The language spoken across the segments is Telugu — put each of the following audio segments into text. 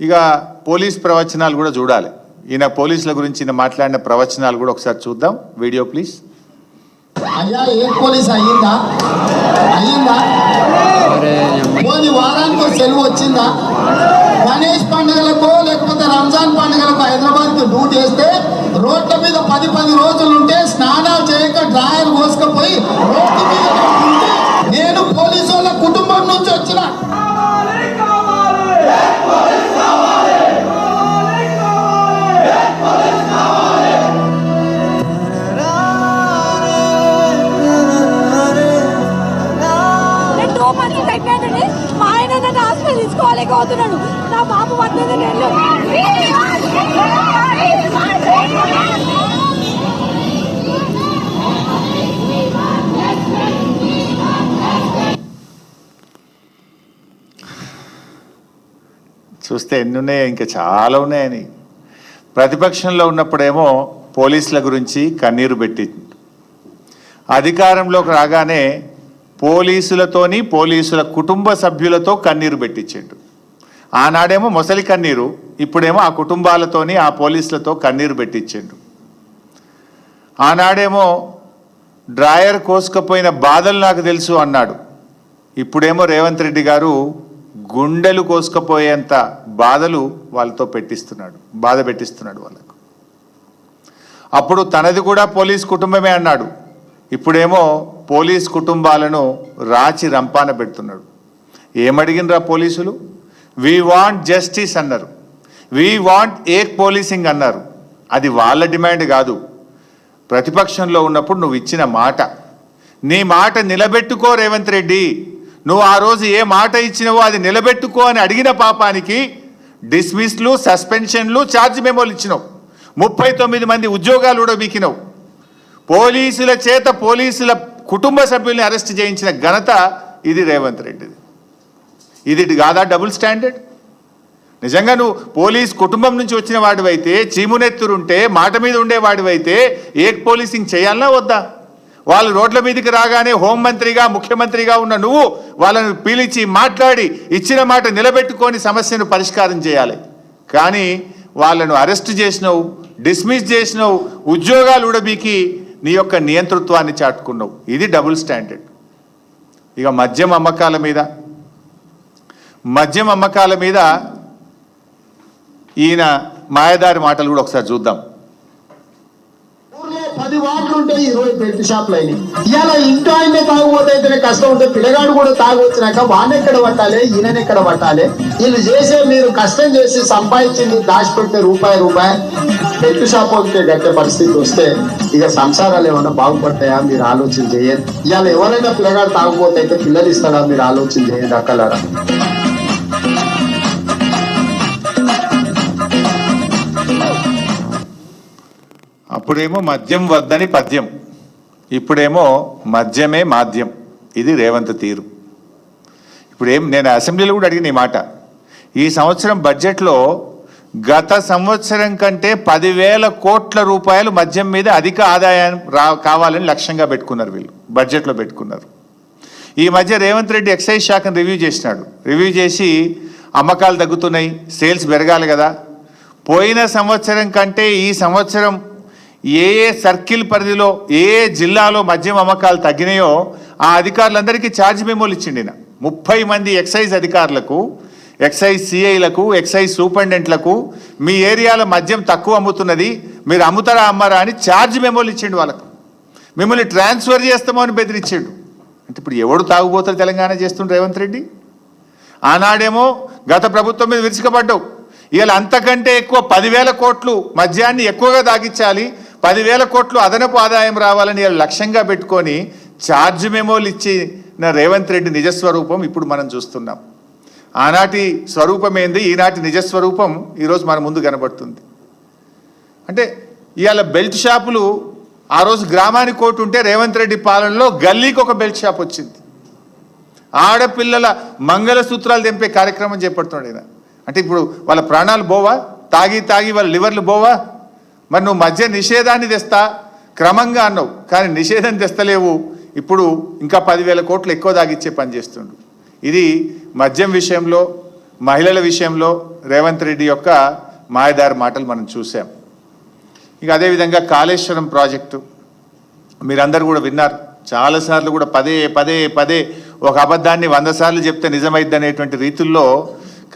ఇక పోలీస్ ప్రవచనాలు కూడా చూడాలి. ఈయన పోలీసుల గురించి ఈయన మాట్లాడిన ప్రవచనాలు కూడా ఒకసారి చూద్దాం. Video please. అయ్యా ఏ పోలీస్ అయ్యిందా పోనీ వారానికి సెలవు వచ్చిందా? గణేష్ పండుగలకో లేకపోతే రంజాన్ పండుగలకు హైదరాబాద్కి డ్యూటీ వేస్తే రోడ్ల మీద 10 రోజులు ఉంటే స్నానాలు చేయక డ్రాయర్ కోసుకపోయి రోడ్డు మీద నేను పోలీసు వాళ్ళ కుటుంబం నుంచి వచ్చిన తీసుకోలేకపోతున్నాడు. నా బాబు పట్టింది నేను చూస్తే ఎన్ని ఉన్నాయో, ఇంకా చాలా ఉన్నాయని. ప్రతిపక్షంలో ఉన్నప్పుడేమో పోలీసుల గురించి కన్నీరు పెట్టి, అధికారంలోకి రాగానే పోలీసులతోని పోలీసుల కుటుంబ సభ్యులతో కన్నీరు పెట్టించిండు. ఆనాడేమో మొసలి కన్నీరు, ఇప్పుడేమో ఆ కుటుంబాలతోని ఆ పోలీసులతో కన్నీరు పెట్టించిండు. ఆనాడేమో డ్రాయర్ కోసుకపోయిన బాధలు నాకు తెలుసు అన్నాడు. ఇప్పుడేమో రేవంత్ రెడ్డి గారు గుండెలు కోసుకపోయేంత బాధలు వాళ్ళతో బాధ పెట్టిస్తున్నాడు వాళ్ళకు. అప్పుడు తనది కూడా పోలీస్ కుటుంబమే అన్నాడు. ఇప్పుడేమో పోలీస్ కుటుంబాలను రాచి రంపాన పెడుతున్నాడు. ఏమడిగినరా పోలీసులు? వీ వాంట్ జస్టిస్ అన్నారు, వీ వాంట్ ఏక్ పోలీసింగ్ అన్నారు. అది వాళ్ళ డిమాండ్ కాదు. ప్రతిపక్షంలో ఉన్నప్పుడు నువ్వు ఇచ్చిన మాట, నీ మాట నిలబెట్టుకో రేవంత్ రెడ్డి. నువ్వు ఆ రోజు ఏ మాట ఇచ్చినవో అది నిలబెట్టుకో అని అడిగిన పాపానికి డిస్మిస్లు, సస్పెన్షన్లు, ఛార్జ్ మెమోలు ఇచ్చినావు. 39 మంది ఉద్యోగాలు కూడా వీకినావు. పోలీసుల చేత పోలీసుల కుటుంబ సభ్యుల్ని అరెస్ట్ చేయించిన ఘనత ఇది రేవంత్ రెడ్డిది. ఇది కాదా డబుల్ స్టాండర్డ్? నిజంగా నువ్వు పోలీస్ కుటుంబం నుంచి వచ్చిన వాడివైతే, చీమునెత్తురుంటే, మాట మీద ఉండేవాడివైతే ఏక్ పోలీసింగ్ చేయాలన్నా వద్దా? వాళ్ళు రోడ్ల మీదకి రాగానే హోంమంత్రిగా, ముఖ్యమంత్రిగా ఉన్న నువ్వు వాళ్ళను పిలిచి మాట్లాడి ఇచ్చిన మాట నిలబెట్టుకొని సమస్యను పరిష్కారం చేయాలి. కానీ వాళ్ళను అరెస్ట్ చేసినావు, డిస్మిస్ చేసినావు, ఉద్యోగాలు ఉడబీకి నీ యొక్క నియంతృత్వాన్ని చాటుకున్నావు. ఇది డబుల్ స్టాండర్డ్. ఇక మద్యం అమ్మకాల మీద ఈయన మాయదారి మాటలు కూడా ఒకసారి చూద్దాం. 10 వార్డులు ఉంటాయి, 20 బెల్ట్ షాపులు అయినాయి. ఇవాళ ఇంట్లో ఆయనే తాగుపోతే కష్టం ఉంటే పిల్లగాడు కూడా తాగి వచ్చినాక వానెక్కడ పట్టాలి, ఈయనెక్కడ పట్టాలి? వీళ్ళు చేసే మీరు కష్టం చేసి సంపాదించింది దాచిపెట్టే రూపాయి బెల్ట్ షాప్ ఉంటే గట్టే పరిస్థితి వస్తే ఇక సంసారాలు ఏమైనా బాగుపడతాయా? మీరు ఆలోచన చేయండి. ఇవాళ ఎవరైనా పిల్లగాడు తాగుపోతే అయితే పిల్లలు ఇస్తాడా? మీరు ఆలోచన చేయండి అక్కలారా. అప్పుడేమో మద్యం వద్దని పద్యం, ఇప్పుడేమో మద్యమే మాధ్యం. ఇది రేవంత్ తీరు. నేను అసెంబ్లీలో కూడా అడిగిన ఈ మాట. ఈ సంవత్సరం బడ్జెట్లో గత సంవత్సరం కంటే 10,000 కోట్ల రూపాయలు మద్యం మీద అధిక ఆదాయం కావాలని లక్ష్యంగా పెట్టుకున్నారు. వీళ్ళు బడ్జెట్లో పెట్టుకున్నారు. ఈ మధ్య రేవంత్ రెడ్డి ఎక్సైజ్ శాఖను రివ్యూ చేసి అమ్మకాలు తగ్గుతున్నాయి, సేల్స్ పెరగాలి కదా. పోయిన సంవత్సరం కంటే ఈ సంవత్సరం ఏ సర్కిల్ పరిధిలో ఏ జిల్లాలో మద్యం అమ్మకాలు తగ్గినాయో ఆ అధికారులందరికీ ఛార్జ్ మెమోలు ఇచ్చిండి. 30 మంది ఎక్సైజ్ అధికారులకు, ఎక్సైజ్ సిఐలకు, ఎక్సైజ్ సూపరింటెండెంట్లకు మీ ఏరియాలో మద్యం తక్కువ అమ్ముతున్నది, మీరు అమ్ముతారా అమ్మారా అని ఛార్జ్ మెమోలు ఇచ్చిండు. వాళ్ళకు మిమ్మల్ని ట్రాన్స్ఫర్ చేస్తామో అని బెదిరించాడు. అంటే ఇప్పుడు ఎవడు తాగుబోతారు తెలంగాణ చేస్తుండ్రు రేవంత్ రెడ్డి? ఆనాడేమో గత ప్రభుత్వం మీద విరుచుకపడ్డావు. ఇవాళ అంతకంటే ఎక్కువ 10,000 కోట్లు మద్యాన్ని ఎక్కువగా తాగించాలి, 10,000 కోట్లు అదనపు ఆదాయం రావాలని లక్ష్యంగా పెట్టుకొని ఛార్జ్ మెమోలు ఇచ్చిన రేవంత్ రెడ్డి నిజస్వరూపం ఇప్పుడు మనం చూస్తున్నాం. ఆనాటి స్వరూపం ఏంది, ఈనాటి నిజస్వరూపం ఈరోజు మన ముందు కనబడుతుంది. అంటే ఇవాళ బెల్ట్ షాపులు, ఆ రోజు గ్రామానికి కోటి ఉంటే రేవంత్ రెడ్డి పాలనలో గల్లీకి ఒక బెల్ట్ షాప్ వచ్చింది. ఆడపిల్లల మంగళసూత్రాలు తెంపే కార్యక్రమం చేపడుతున్నాడు. అంటే ఇప్పుడు వాళ్ళ ప్రాణాలు పోవా? తాగి వాళ్ళ లివర్లు పోవా? మరి నువ్వు మద్య నిషేధాన్ని తెస్తా క్రమంగా అన్నావు, కానీ నిషేధం తెస్తలేవు. ఇప్పుడు ఇంకా 10,000 కోట్లు ఎక్కువ తాగిచ్చే పని చేస్తుండు. ఇది మద్యం విషయంలో మహిళల విషయంలో రేవంత్ రెడ్డి యొక్క మాయదారి మాటలు మనం చూసాం. ఇక అదేవిధంగా కాళేశ్వరం ప్రాజెక్టు మీరందరూ కూడా విన్నారు. చాలాసార్లు కూడా పదే పదే పదే ఒక అబద్ధాన్ని 100 సార్లు చెప్తే నిజమైద్ది అనేటువంటి రీతుల్లో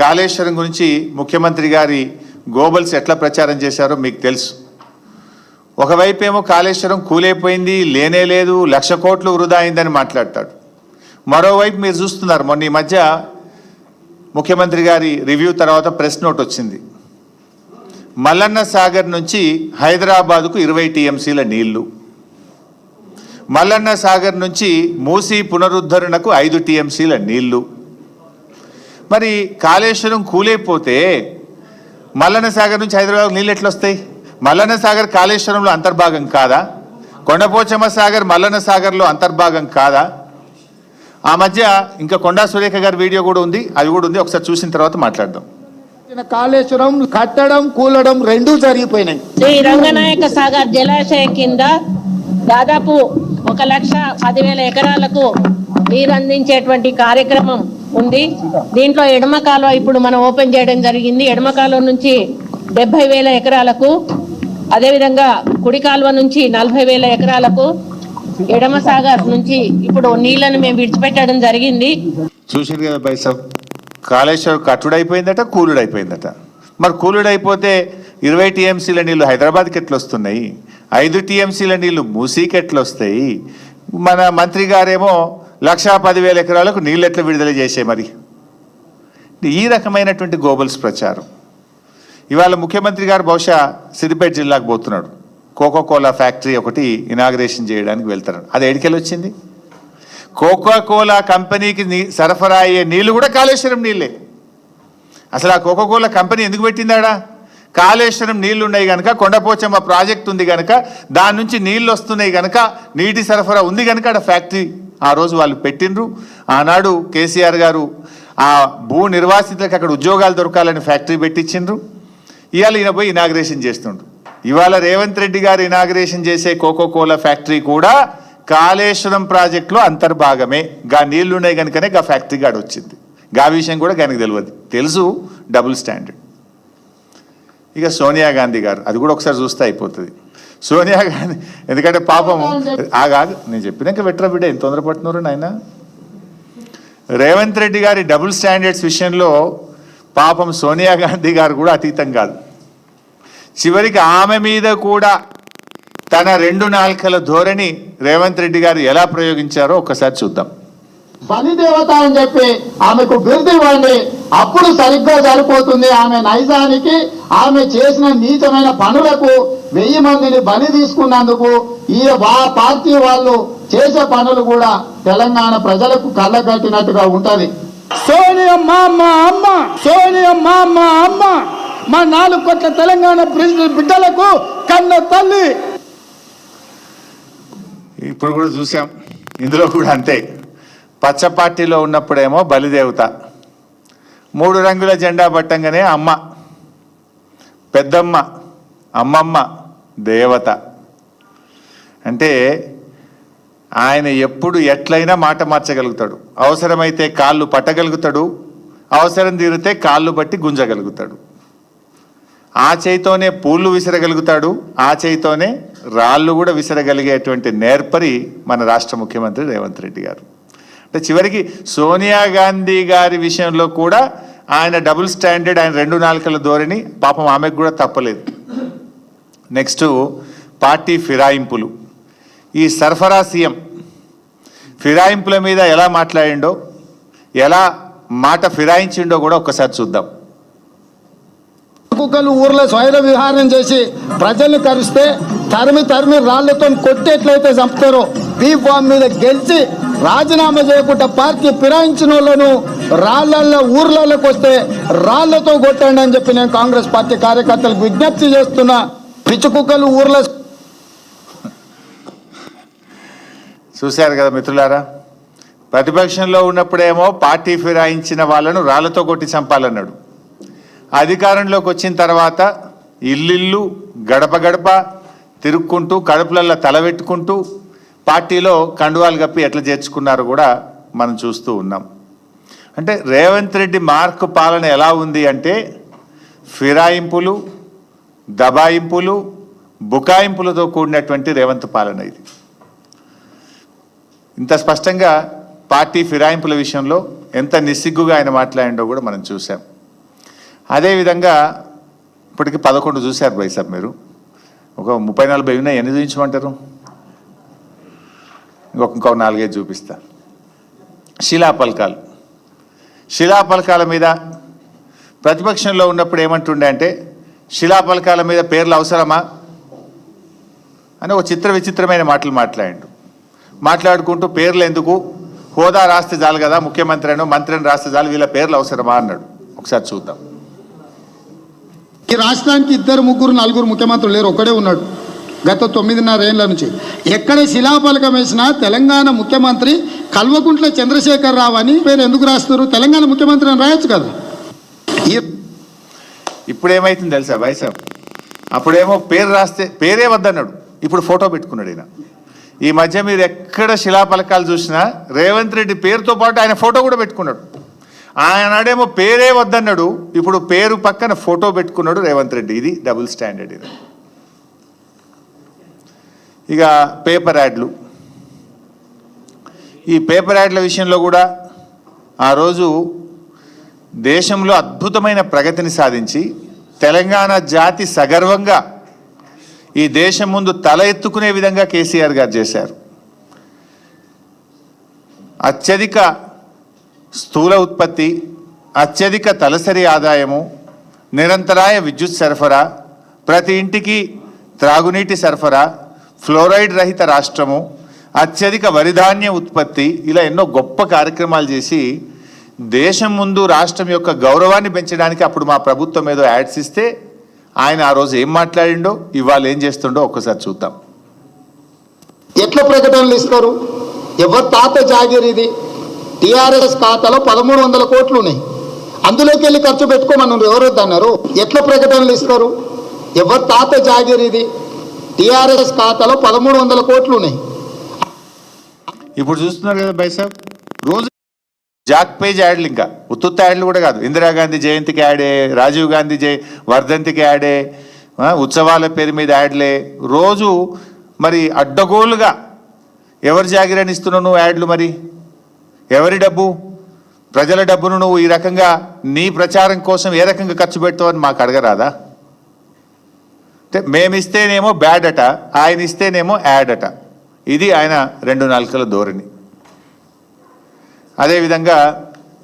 కాళేశ్వరం గురించి ముఖ్యమంత్రి గారి గోబల్స్ ఎట్లా ప్రచారం చేశారో మీకు తెలుసు. ఒకవైపు ఏమో కాళేశ్వరం కూలైపోయింది, లేనే లేదు, 1,00,000 కోట్లు వృధా అయిందని మాట్లాడతాడు. మరోవైపు మీరు చూస్తున్నారు, మొన్న ఈ మధ్య ముఖ్యమంత్రి గారి రివ్యూ తర్వాత ప్రెస్ నోట్ వచ్చింది. మల్లన్న సాగర్ నుంచి హైదరాబాదుకు 20 టీఎంసీల నీళ్లు, మల్లన్న సాగర్ నుంచి మూసీ పునరుద్ధరణకు 5 టీఎంసీల నీళ్లు. మరి కాళేశ్వరం కూలైపోతే మల్లన్న సాగర్ నుంచి హైదరాబాద్ నీళ్ళు ఎట్లా వస్తాయి? మల్లన్న సాగర్ కాళేశ్వరంలో అంతర్భాగం కాదా? కొండపోచమ్మ సాగర్ మల్లన్న సాగర్లో అంతర్భాగం కాదా? ఆ మధ్య ఇంకా కొండా సురేఖ గారి వీడియో కూడా ఉంది, అది కూడా ఉంది, ఒకసారి చూసిన తర్వాత మాట్లాడదాం. కాళేశ్వరం కట్టడం కూలడం రెండూ జరిగిపోయినాయి. శ్రీ రంగనాయక సాగర్ జలాశయం కింద దాదాపు 1,10,10,000 ఎకరాలకు నీరు అందించేటువంటి కార్యక్రమం ఉంది. దీంట్లో ఎడమ కాలువ ఇప్పుడు మనం ఓపెన్ చేయడం జరిగింది. ఎడమ కాలువ నుంచి 70,000 ఎకరాలకు, అదేవిధంగా కుడి కాలువ నుంచి 40,000 ఎకరాలకు, ఎడమ సాగర్ నుంచి ఇప్పుడు నీళ్లను మేము విడిచిపెట్టడం జరిగింది. చూసారు కదా బైసాబ్, కాళేశ్వరం కట్టుడైపోయిందట, కూలుడైపోయిందట. మరి కూలుడైపోతే 20 టీఎంసీల నీళ్లు హైదరాబాద్కి ఎట్లా వస్తున్నాయి? 5 టీఎంసీల నీళ్లు మూసీకి ఎట్లా వస్తాయి? మన మంత్రి గారేమో 1,10,000 ఎకరాలకు నీళ్ళు ఎట్లా విడుదల చేసే? మరి ఈ రకమైనటువంటి గోబల్స్ ప్రచారం. ఇవాళ ముఖ్యమంత్రి గారు బహుశా సిద్దిపేట జిల్లాకు పోతున్నాడు. కోకోకోలా ఫ్యాక్టరీ ఒకటి ఇనాగ్రేషన్ చేయడానికి వెళ్తారు. అది ఎడికెళ్ళి వచ్చింది? కోకోకోలా కంపెనీకి సరఫరా అయ్యే నీళ్లు కూడా కాళేశ్వరం నీళ్ళే. అసలు ఆ కోకోకోలా కంపెనీ ఎందుకు పెట్టిందాడా? కాళేశ్వరం నీళ్లు ఉన్నాయి కనుక, కొండపోచమ్మ ప్రాజెక్ట్ ఉంది కనుక, దాని నుంచి నీళ్లు వస్తున్నాయి కనుక, నీటి సరఫరా ఉంది కనుక ఆడ ఫ్యాక్టరీ ఆ రోజు వాళ్ళు పెట్టిండ్రు. ఆనాడు కేసీఆర్ గారు ఆ భూ నిర్వాసితులకు అక్కడ ఉద్యోగాలు దొరకాలని ఫ్యాక్టరీ పెట్టించిండ్రు. ఇవాళ ఈయన పోయి ఇనాగ్రేషన్ చేస్తుండ్రు. ఇవాళ రేవంత్ రెడ్డి గారు ఇనాగ్రేషన్ చేసే కోకోకోలా ఫ్యాక్టరీ కూడా కాళేశ్వరం ప్రాజెక్టులో అంతర్భాగమే. గా నీళ్లు ఉన్నాయి కనుకనే గా ఫ్యాక్టరీ గాడు వచ్చింది. గా విషయం కూడా ఆయనకు తెలియదు. తెలుసు, డబుల్ స్టాండర్డ్. ఇక సోనియా గాంధీ గారు, అది కూడా ఒకసారి చూస్తే అయిపోతుంది. సోనియా గాంధీ ఎందుకంటే పాపం ఆగాదు, నేను చెప్పినాక వెట్రా బిడ్డ ఎంత తొందరపడుతున్నారు నాయన. రేవంత్ రెడ్డి గారి డబుల్ స్టాండర్డ్స్ విషయంలో పాపం సోనియా గాంధీ గారు కూడా అతీతం కాదు. చివరికి ఆమె మీద కూడా తన 2 నాల్కల ధోరణి రేవంత్ రెడ్డి గారు ఎలా ప్రయోగించారో ఒక్కసారి చూద్దాం. బలిదేవత అని చెప్పి ఆమెకు బిరుదు ఇవ్వండి, అప్పుడు సరిగ్గా సరిపోతుంది. ఆమె నైజానికి, ఆమె చేసిన నీచమైన పనులకు 1000 మందిని బలి తీసుకున్నందుకు ఈ పార్టీ వాళ్ళు చేసే పనులు కూడా తెలంగాణ ప్రజలకు కళ్ళగట్టినట్టుగా ఉంటది. సోనియమ్మ మా అమ్మ, సోనియమ్మ మా అమ్మ, మా 4 కోట్ల తెలంగాణ బిడ్డలకు కన్న తల్లి. ఇప్పుడు కూడా చూసాం, ఇందులో కూడా అంతే. పచ్చ పార్టీలో ఉన్నప్పుడేమో బలిదేవత, 3 రంగుల జెండా పట్టంగానే అమ్మ, పెద్దమ్మ, అమ్మమ్మ, దేవత. అంటే ఆయన ఎప్పుడు ఎట్లయినా మాట మార్చగలుగుతాడు. అవసరమైతే కాళ్ళు పట్టగలుగుతాడు, అవసరం తీరితే కాళ్ళు బట్టి గుంజగలుగుతాడు. ఆ చేయితోనే పూలు విసరగలుగుతాడు, ఆ చేయితోనే రాళ్ళు కూడా విసరగలిగేటువంటి నేర్పరి మన రాష్ట్ర ముఖ్యమంత్రి రేవంత్ రెడ్డి గారు. అంటే చివరికి సోనియా గాంధీ గారి విషయంలో కూడా ఆయన డబుల్ స్టాండర్డ్, ఆయన 2 నాల్కల ధోరణి పాపం ఆమెకు కూడా తప్పలేదు. నెక్స్ట్ పార్టీ ఫిరాయింపులు. ఈ సరఫరా సీఎం ఫిరాయింపుల మీద ఎలా మాట్లాడిండో, ఎలా మాట ఫిరాయించిండో కూడా ఒక్కసారి చూద్దాం. కుక్కలు ఊర్లో స్వైర విహారం చేసి ప్రజల్ని కరిస్తే తరిమి రాళ్లతో కొట్టేట్లయితే చంపుతారో, బీఫామ్ మీద గెలిచి రాజీనామా చేయకుండా పార్టీ ఫిరాయించిన వాళ్ళను రాళ్లల్లో ఊర్లలోకి వస్తే రాళ్లతో కొట్టండి అని చెప్పి నేను కాంగ్రెస్ పార్టీ కార్యకర్తలకు విజ్ఞప్తి చేస్తున్నా. పిచ్చి కుక్కలు ఊర్లో. చూశారు కదా మిత్రులారా, ప్రతిపక్షంలో ఉన్నప్పుడేమో పార్టీ ఫిరాయించిన వాళ్ళను రాళ్లతో కొట్టి చంపాలన్నాడు. అధికారంలోకి వచ్చిన తర్వాత ఇల్లు గడప గడప తిరుక్కుంటూ, కడుపులల్లో తలబెట్టుకుంటూ పార్టీలో కండువాలు కప్పి ఎట్లా చేర్చుకున్నారో కూడా మనం చూస్తూ ఉన్నాం. అంటే రేవంత్ రెడ్డి మార్క్ పాలన ఎలా ఉంది అంటే ఫిరాయింపులు, దబాయింపులు, బుకాయింపులతో కూడినటువంటి రేవంత్ పాలన ఇది. ఇంత స్పష్టంగా పార్టీ ఫిరాయింపుల విషయంలో ఎంత నిస్సిగ్గుగా ఆయన మాట్లాడిండో కూడా మనం చూసాం. అదేవిధంగా ఇప్పటికి 11 చూశారు బైసాబ్ మీరు. ఒక 30-40 ఉన్నాయి, ఎన్ని చూపించమంటారు? ఇంకో 4-5 చూపిస్తా. శిలాపలకాల మీద ప్రతిపక్షంలో ఉన్నప్పుడు ఏమంటుండే అంటే శిలాపలకాల మీద పేర్లు అవసరమా అని ఒక విచిత్రమైన మాటలు మాట్లాడుకుంటూ పేర్లు ఎందుకు, హోదా రాస్తే చాలు కదా, ముఖ్యమంత్రినో మంత్రిని రాస్తే చాలు, వీళ్ళ పేర్లు అవసరమా అన్నాడు. ఒకసారి చూద్దాం. ఈ రాష్ట్రానికి 2, 3, 4 ముఖ్యమంత్రులు లేరు, ఒక్కడే ఉన్నాడు గత 9.5 ఏళ్ల నుంచి. ఎక్కడ శిలాఫలకం వేసినా తెలంగాణ ముఖ్యమంత్రి కల్వకుంట్ల చంద్రశేఖర్ రావు అని పేరు ఎందుకు రాస్తారు? తెలంగాణ ముఖ్యమంత్రి అని రాయొచ్చు కదా. ఇప్పుడు ఏమైతుంది తెలుసా వైసాబ్? అప్పుడేమో పేరు రాస్తే పేరే వద్దన్నాడు, ఇప్పుడు ఫోటో పెట్టుకున్నాడు ఈయన. ఈ మధ్య మీరు ఎక్కడ శిలాఫలకాలు చూసినా రేవంత్ రెడ్డి పేరుతో పాటు ఆయన ఫోటో కూడా పెట్టుకున్నాడు. ఆయనాడేమో పేరే వద్దన్నాడు, ఇప్పుడు పేరు పక్కన ఫోటో పెట్టుకున్నాడు రేవంత్ రెడ్డి. ఇది డబుల్ స్టాండర్డ్. ఇది ఇక పేపర్ యాడ్లు. ఈ పేపర్ యాడ్ల విషయంలో కూడా ఆ రోజు దేశంలో అద్భుతమైన ప్రగతిని సాధించి తెలంగాణ జాతి సగర్వంగా ఈ దేశం ముందు తల ఎత్తుకునే విధంగా కేసీఆర్ గారు చేశారు. అత్యధిక స్థూల ఉత్పత్తి, అత్యధిక తలసరి ఆదాయము, నిరంతరాయ విద్యుత్ సరఫరా, ప్రతి ఇంటికి త్రాగునీటి సరఫరా, ఫ్లోరైడ్ రహిత రాష్ట్రము, అత్యధిక వరిధాన్య ఉత్పత్తి, ఇలా ఎన్నో గొప్ప కార్యక్రమాలు చేసి దేశం ముందు రాష్ట్రం యొక్క గౌరవాన్ని పెంచడానికి అప్పుడు మా ప్రభుత్వం ఏదో యాడ్స్ ఇస్తే ఆయన ఆ రోజు ఏం మాట్లాడిండో ఇవాళ ఏం చేస్తుండో ఒక్కసారి చూద్దాం. ఎట్లా ప్రకటనలు ఇస్తారు? ఎవరి తాత జాగీర్ ఇది? టీఆర్ఎస్ ఖాతాలో 1300 కోట్లు ఉన్నాయి, అందులోకి వెళ్ళి ఖర్చు పెట్టుకోమన్నారు. ఎవరు వద్దన్నారు? ఎట్లా ప్రకటనలు ఇస్తారు? ఎవరి తాత జాగీర్ ఇది? టీఆర్ఎస్ ఖాతాలో 1300 కోట్లు ఉన్నాయి. ఇప్పుడు చూస్తున్నారు కదా బైసాబ్, రోజు జాక్ పేజ్ యాడ్లు, ఇంకా ఉత్తుత్త యాడ్లు కూడా కాదు. ఇందిరాగాంధీ జయంతికి యాడే, రాజీవ్ గాంధీ వర్ధంతికి యాడే, ఉత్సవాల పేరు మీద యాడ్లే రోజు. మరి అడ్డగోలుగా ఎవరి జాగిరని ఇస్తున్నావు నువ్వు యాడ్లు? మరి ఎవరి డబ్బు? ప్రజల డబ్బును నువ్వు ఈ రకంగా నీ ప్రచారం కోసం ఏ రకంగా ఖర్చు పెడతావని మాకు అడగరాదా? అంటే మేమిస్తేనేమో బ్యాడ్ అట, ఆయన ఇస్తేనేమో యాడ్ అట. ఇది ఆయన 2 నాలుకల ధోరణి. అదేవిధంగా